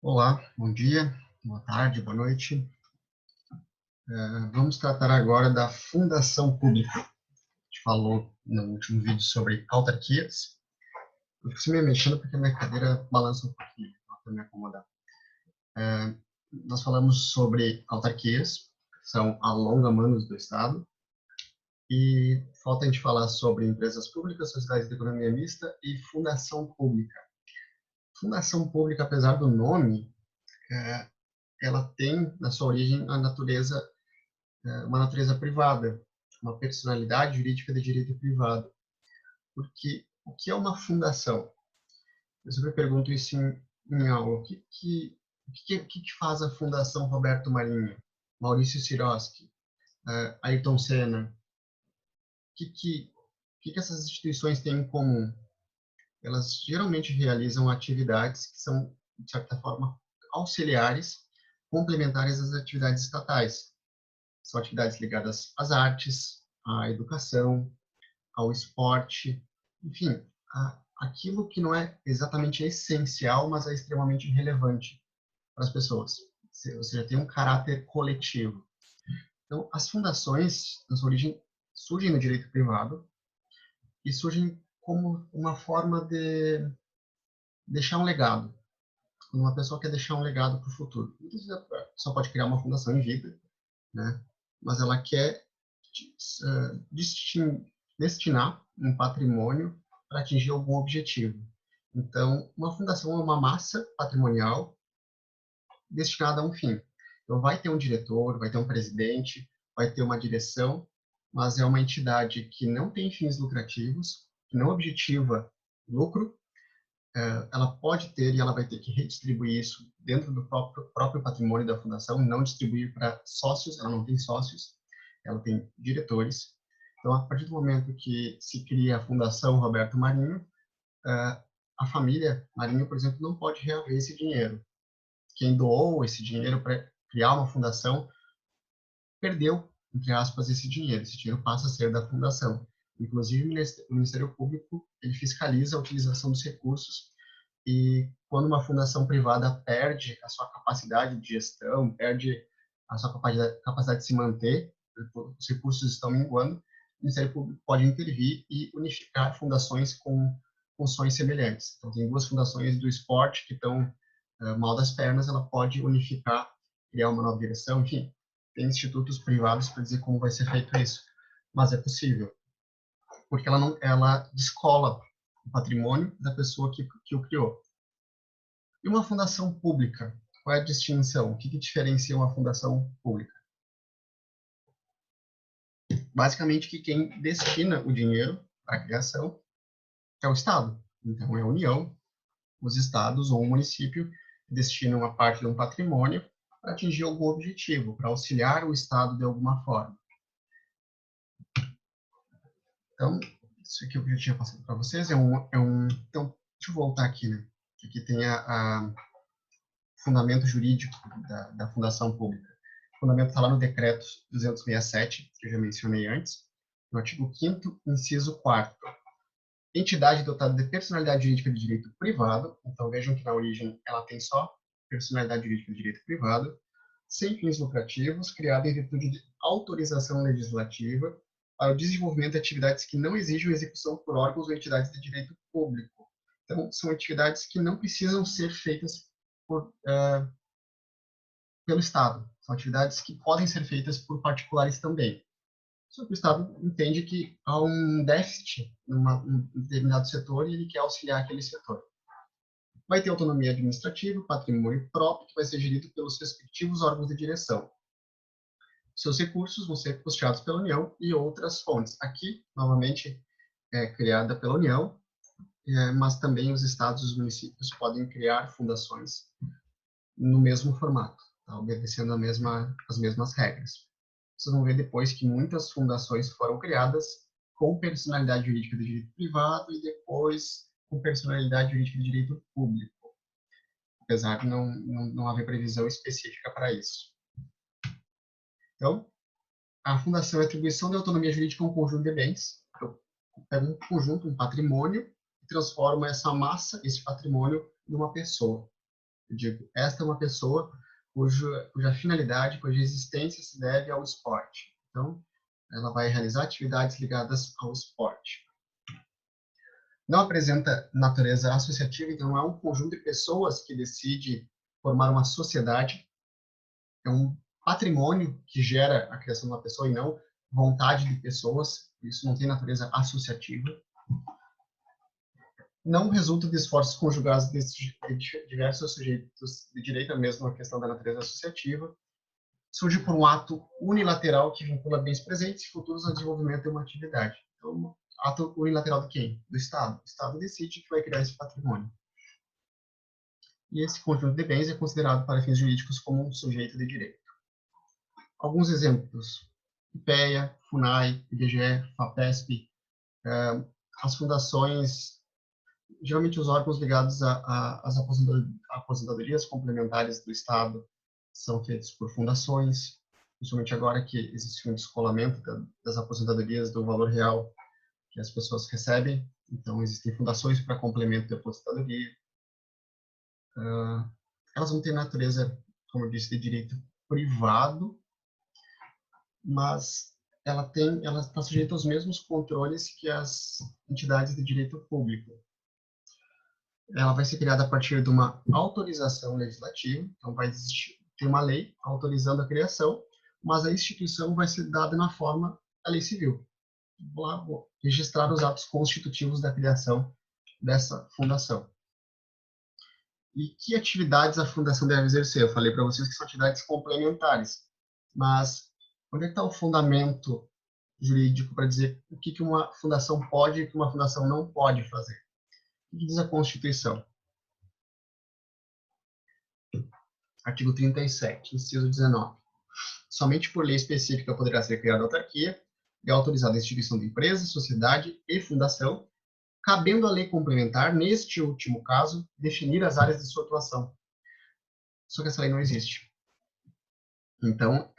Olá, bom dia, boa tarde, boa noite. Vamos tratar agora da fundação pública. A gente falou no último vídeo sobre autarquias. Eu fico me mexendo porque a minha cadeira balança um pouquinho, para me acomodar. Nós falamos sobre autarquias, que são alongamentos do Estado, e falta a gente falar sobre empresas públicas, sociedades de economia mista e fundação pública. Fundação pública, apesar do nome, ela tem na sua origem uma natureza privada, uma personalidade jurídica de direito privado. Porque o que é uma fundação? Eu sempre pergunto isso em aula. O que faz a Fundação Roberto Marinho, Maurício Sirotsky, Ayrton Senna? O que essas instituições têm em comum? Elas geralmente realizam atividades que são, de certa forma, auxiliares, complementares às atividades estatais. São atividades ligadas às artes, à educação, ao esporte, enfim, aquilo que não é exatamente essencial, mas é extremamente relevante para as pessoas. Ou seja, tem um caráter coletivo. Então, as fundações, na sua origem, surgem no direito privado e surgem como uma forma de deixar um legado. Quando uma pessoa quer deixar um legado para o futuro. Muitas vezes a pessoa pode criar uma fundação em vida, né? Mas ela quer destinar um patrimônio para atingir algum objetivo. Então, uma fundação é uma massa patrimonial destinada a um fim. Então, vai ter um diretor, vai ter um presidente, vai ter uma direção, mas é uma entidade que não tem fins lucrativos, que não objetiva lucro. Ela pode ter e ela vai ter que redistribuir isso dentro do próprio patrimônio da fundação, não distribuir para sócios, ela não tem sócios, ela tem diretores. Então, a partir do momento que se cria a Fundação Roberto Marinho, a família Marinho, por exemplo, não pode reaver esse dinheiro. Quem doou esse dinheiro para criar uma fundação perdeu, entre aspas, esse dinheiro. Esse dinheiro passa a ser da fundação. Inclusive, o Ministério Público ele fiscaliza a utilização dos recursos e quando uma fundação privada perde a sua capacidade de gestão, perde a sua capacidade de se manter, os recursos estão minguando, o Ministério Público pode intervir e unificar fundações com funções semelhantes. Então, tem duas fundações do esporte que estão mal das pernas, ela pode unificar, criar uma nova direção, enfim, tem institutos privados para dizer como vai ser feito isso, mas é possível, porque ela descola o patrimônio da pessoa que o criou. E uma fundação pública? Qual é a distinção? O que diferencia uma fundação pública? Basicamente, que quem destina o dinheiro para a criação é o Estado. Então, é a União, os estados ou o município destinam uma parte de um patrimônio para atingir algum objetivo, para auxiliar o Estado de alguma forma. Então, isso aqui eu já tinha passado para vocês. Então, deixa eu voltar aqui, né? Aqui tem a fundamento jurídico da fundação pública. O fundamento está lá no decreto 267, que eu já mencionei antes, no artigo 5º, inciso 4º. Entidade dotada de personalidade jurídica de direito privado, então vejam que na origem ela tem só personalidade jurídica de direito privado, sem fins lucrativos, criada em virtude de autorização legislativa para o desenvolvimento de atividades que não exigem execução por órgãos ou entidades de direito público. Então, são atividades que não precisam ser feitas pelo Estado. São atividades que podem ser feitas por particulares também. Só que o Estado entende que há um déficit em determinado setor e ele quer auxiliar aquele setor. Vai ter autonomia administrativa, patrimônio próprio, que vai ser gerido pelos respectivos órgãos de direção. Seus recursos vão ser custeados pela União e outras fontes. Aqui, novamente, é criada pela União, mas também os estados e os municípios podem criar fundações no mesmo formato, tá? Obedecendo as mesmas regras. Vocês vão ver depois que muitas fundações foram criadas com personalidade jurídica de direito privado e depois com personalidade jurídica de direito público, apesar de não haver previsão específica para isso. Então, a fundação é a atribuição de autonomia jurídica a um conjunto de bens. Então, pega um conjunto, um patrimônio, e transforma essa massa, esse patrimônio, numa pessoa. Eu digo, esta é uma pessoa cuja finalidade, cuja existência se deve ao esporte. Então, ela vai realizar atividades ligadas ao esporte. Não apresenta natureza associativa, então não é um conjunto de pessoas que decide formar uma sociedade, é um patrimônio que gera a criação de uma pessoa e não vontade de pessoas, isso não tem natureza associativa. Não resulta de esforços conjugados de diversos sujeitos de direito, a mesma questão da natureza associativa. Surge por um ato unilateral que vincula bens presentes e futuros ao desenvolvimento de uma atividade. Então, ato unilateral de quem? Do Estado. O Estado decide que vai criar esse patrimônio. E esse conjunto de bens é considerado para fins jurídicos como um sujeito de direito. Alguns exemplos: IPEA, FUNAI, IBGE, FAPESP, as fundações, geralmente os órgãos ligados às aposentadorias complementares do Estado são feitos por fundações, principalmente agora que existe um descolamento das aposentadorias do valor real que as pessoas recebem, então existem fundações para complemento de aposentadoria. Elas vão ter natureza, como eu disse, de direito privado, mas ela está sujeita aos mesmos controles que as entidades de direito público. Ela vai ser criada a partir de uma autorização legislativa, então vai existir uma lei autorizando a criação, mas a instituição vai ser dada na forma da lei civil. Vou registrar os atos constitutivos da criação dessa fundação. E que atividades a fundação deve exercer? Eu falei para vocês que são atividades complementares, mas onde é que está o fundamento jurídico para dizer o que uma fundação pode e o que uma fundação não pode fazer? O que diz a Constituição? Artigo 37, inciso 19. Somente por lei específica poderá ser criada autarquia e autorizada a instituição de empresa, sociedade e fundação, cabendo à lei complementar, neste último caso, definir as áreas de sua atuação. Só que essa lei não existe. Então,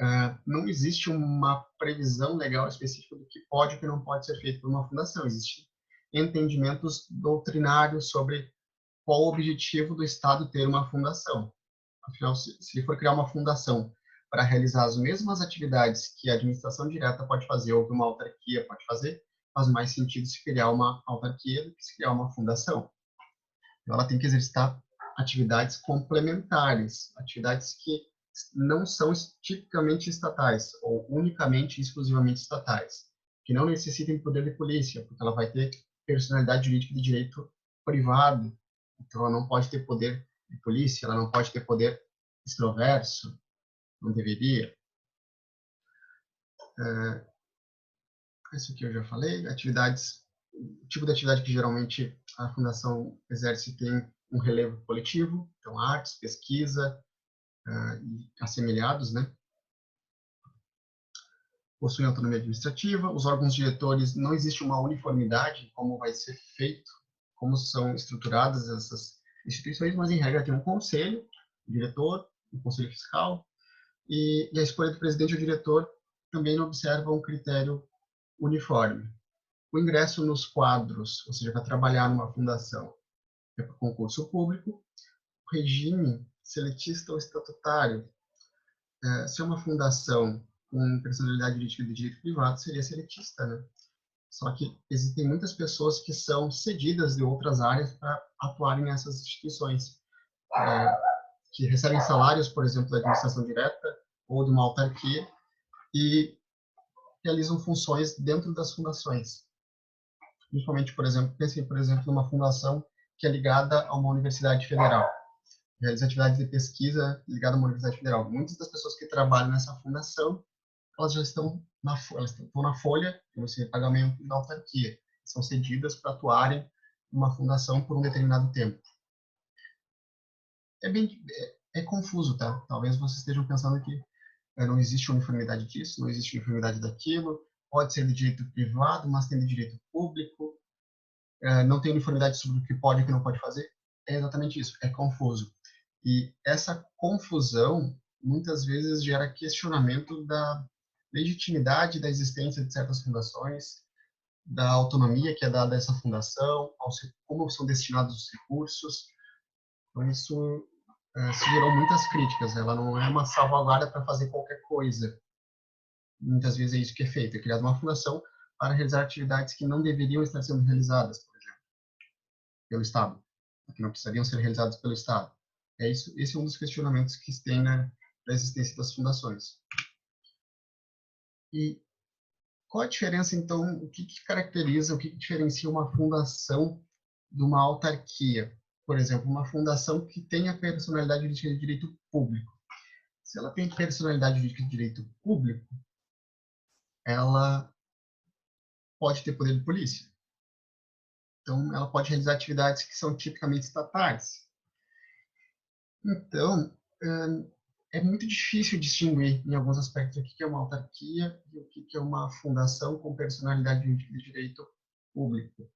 não existe uma previsão legal específica do que pode e o que não pode ser feito por uma fundação. Existem entendimentos doutrinários sobre qual o objetivo do Estado ter uma fundação. Afinal, se ele for criar uma fundação para realizar as mesmas atividades que a administração direta pode fazer ou que uma autarquia pode fazer, faz mais sentido se criar uma autarquia do que se criar uma fundação. Então, ela tem que exercitar atividades complementares, atividades que não são tipicamente estatais ou unicamente e exclusivamente estatais, que não necessitem poder de polícia, porque ela vai ter personalidade jurídica de direito privado, então ela não pode ter poder de polícia, ela não pode ter poder extroverso, não deveria. Isso aqui eu já falei, atividades, o tipo de atividade que geralmente a fundação exerce tem um relevo coletivo, então artes, pesquisa e assemelhados, né? Possuem autonomia administrativa, os órgãos diretores, não existe uma uniformidade em como vai ser feito, como são estruturadas essas instituições, mas em regra tem um conselho, o diretor, um conselho fiscal, e a escolha do presidente ou diretor também não observa um critério uniforme. O ingresso nos quadros, ou seja, para trabalhar numa fundação, é por concurso público. O regime seletista ou estatutário, se é uma fundação com personalidade jurídica de direito privado, seria seletista, né? Só que existem muitas pessoas que são cedidas de outras áreas para atuarem nessas instituições, que recebem salários, por exemplo, da administração direta ou de uma autarquia e realizam funções dentro das fundações. Principalmente, por exemplo, pense, por exemplo, numa fundação que é ligada a uma universidade federal, realiza atividades de pesquisa ligada a uma universidade federal. Muitas das pessoas que trabalham nessa fundação, elas já estão na folha, que você pagamento da autarquia, são cedidas para atuarem numa fundação por um determinado tempo. É confuso, tá? Talvez vocês estejam pensando que não existe uniformidade disso, não existe uniformidade daquilo, pode ser de direito privado, mas tem de direito público, não tem uniformidade sobre o que pode e o que não pode fazer. É exatamente isso, é confuso. E essa confusão, muitas vezes, gera questionamento da legitimidade da existência de certas fundações, da autonomia que é dada a essa fundação, como são destinados os recursos. Então, isso se gerou muitas críticas. Ela não é uma salvaguarda para fazer qualquer coisa. Muitas vezes é isso que é feito. É criada uma fundação para realizar atividades que não deveriam estar sendo realizadas, por exemplo, pelo Estado, que não precisariam ser realizadas pelo Estado. Esse é um dos questionamentos que se tem na existência das fundações. E qual a diferença, então, o que caracteriza, o que diferencia uma fundação de uma autarquia? Por exemplo, uma fundação que tenha personalidade jurídica de direito público. Se ela tem personalidade jurídica de direito público, ela pode ter poder de polícia. Então, ela pode realizar atividades que são tipicamente estatais. Então, é muito difícil distinguir, em alguns aspectos, o que é uma autarquia e o que é uma fundação com personalidade jurídica de direito público.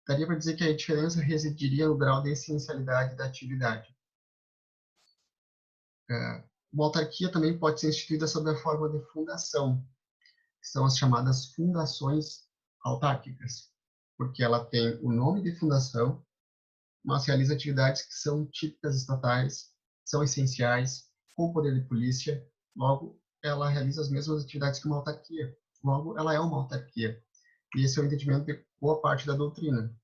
Daria para dizer que a diferença residiria no grau de essencialidade da atividade. Uma autarquia também pode ser instituída sob a forma de fundação, que são as chamadas fundações autárquicas, porque ela tem o nome de fundação, mas realiza atividades que são típicas estatais, são essenciais, com poder de polícia, logo, ela realiza as mesmas atividades que uma autarquia. Logo, ela é uma autarquia. E esse é o entendimento de boa parte da doutrina.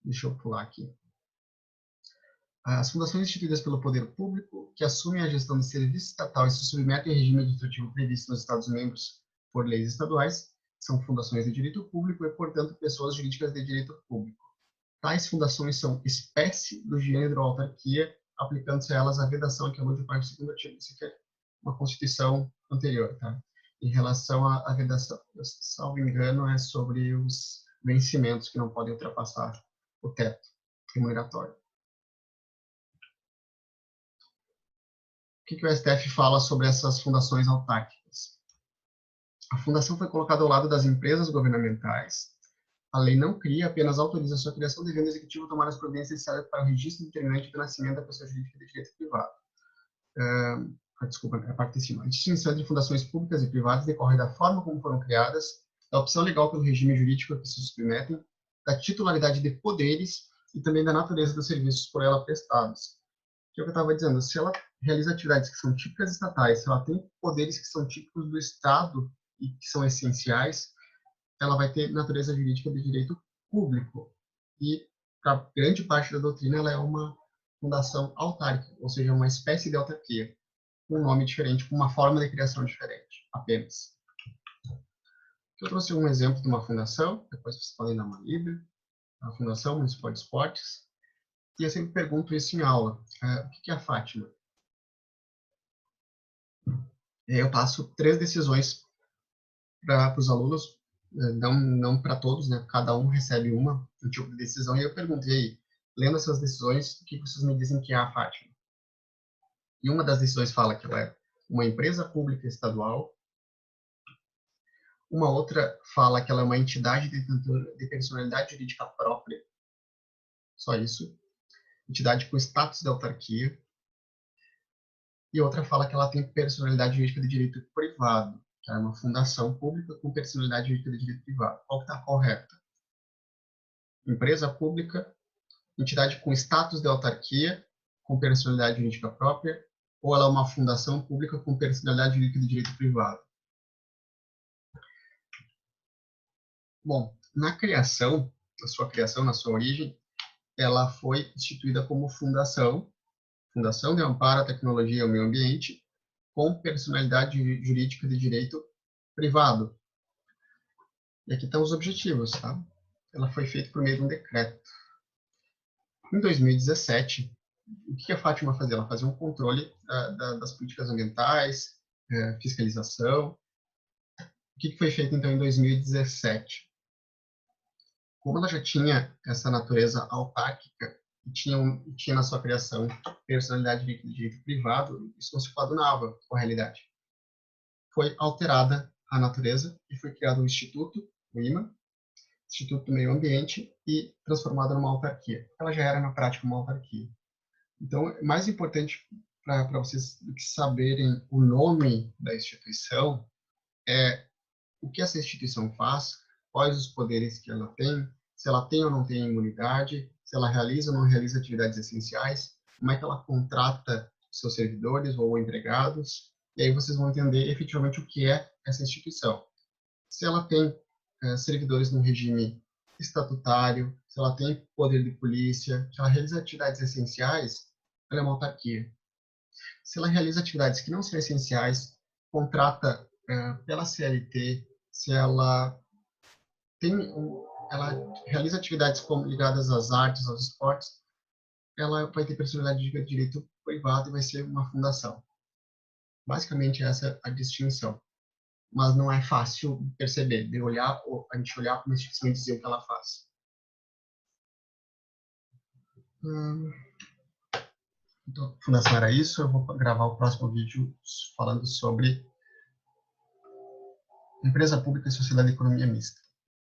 Deixa eu pular aqui. As fundações instituídas pelo poder público, que assumem a gestão de serviço estatal e se submetem ao regime administrativo previsto nos Estados-membros por leis estaduais, são fundações de direito público e, portanto, pessoas jurídicas de direito público. Tais fundações são espécie do gênero autarquia, aplicando-se a elas a vedação que é do parágrafo 2º artigo. Isso aqui é uma Constituição anterior, tá? Em relação à vedação, salvo engano, é sobre os vencimentos que não podem ultrapassar o teto remuneratório. O que o STF fala sobre essas fundações autárquicas? A fundação foi colocada ao lado das empresas governamentais. A lei não cria, apenas autoriza a sua criação, devendo o executivo tomar as providências necessárias para o registro determinante do nascimento da pessoa jurídica de direito privado. Desculpa, a parte de cima. A distinção entre fundações públicas e privadas decorre da forma como foram criadas, da opção legal pelo regime jurídico a que se submetem, da titularidade de poderes e também da natureza dos serviços por ela prestados. Que é o que eu estava dizendo, se ela realiza atividades que são típicas estatais, se ela tem poderes que são típicos do Estado e que são essenciais, ela vai ter natureza jurídica de direito público. E, para grande parte da doutrina, ela é uma fundação autárquica, ou seja, uma espécie de autarquia, com um nome diferente, com uma forma de criação diferente, apenas. Eu trouxe um exemplo de uma fundação, depois vocês podem dar uma lida, a Fundação Municipal de Esportes, e eu sempre pergunto isso em aula, o que é a Fátima? Eu passo 3 decisões para os alunos, não para todos, né? Cada um recebe um tipo de decisão, e eu perguntei, lendo essas decisões, o que vocês me dizem que é a Fátima? E uma das decisões fala que ela é uma empresa pública estadual, uma outra fala que ela é uma entidade detentora de personalidade jurídica própria, só isso, entidade com status de autarquia, e outra fala que ela tem personalidade jurídica de direito privado, que é uma fundação pública com personalidade jurídica de direito privado. Qual que está correta? Empresa pública, entidade com status de autarquia, com personalidade jurídica própria, ou ela é uma fundação pública com personalidade jurídica de direito privado? Bom, na criação, na sua origem, ela foi instituída como Fundação de Amparo à Tecnologia e ao Meio Ambiente, com personalidade jurídica de direito privado. E aqui estão os objetivos, tá? Ela foi feita por meio de um decreto. Em 2017, o que a Fátima fazia? Ela fazia um controle das políticas ambientais, fiscalização. O que foi feito, então, em 2017? Como ela já tinha essa natureza autárquica e tinha na sua criação personalidade de direito privado, isso não se coadunava com a realidade. Foi alterada a natureza e foi criado um instituto, o IMA, Instituto do Meio Ambiente, e transformada numa autarquia. Ela já era, na prática, uma autarquia. Então, mais importante para vocês do que saberem o nome da instituição é o que essa instituição faz, quais os poderes que ela tem, se ela tem ou não tem imunidade, se ela realiza ou não realiza atividades essenciais, como é que ela contrata seus servidores ou empregados, e aí vocês vão entender efetivamente o que é essa instituição. Se ela tem servidores no regime estatutário, se ela tem poder de polícia, se ela realiza atividades essenciais, ela é uma autarquia. Se ela realiza atividades que não são essenciais, contrata pela CLT, se ela ela realiza atividades como ligadas às artes, aos esportes, ela vai ter personalidade de direito privado e vai ser uma fundação. Basicamente essa é a distinção. Mas não é fácil perceber, de olhar, a gente olhar para uma instituição e dizer o que ela faz. Então, a fundação era isso, eu vou gravar o próximo vídeo falando sobre empresa pública e sociedade de economia mista.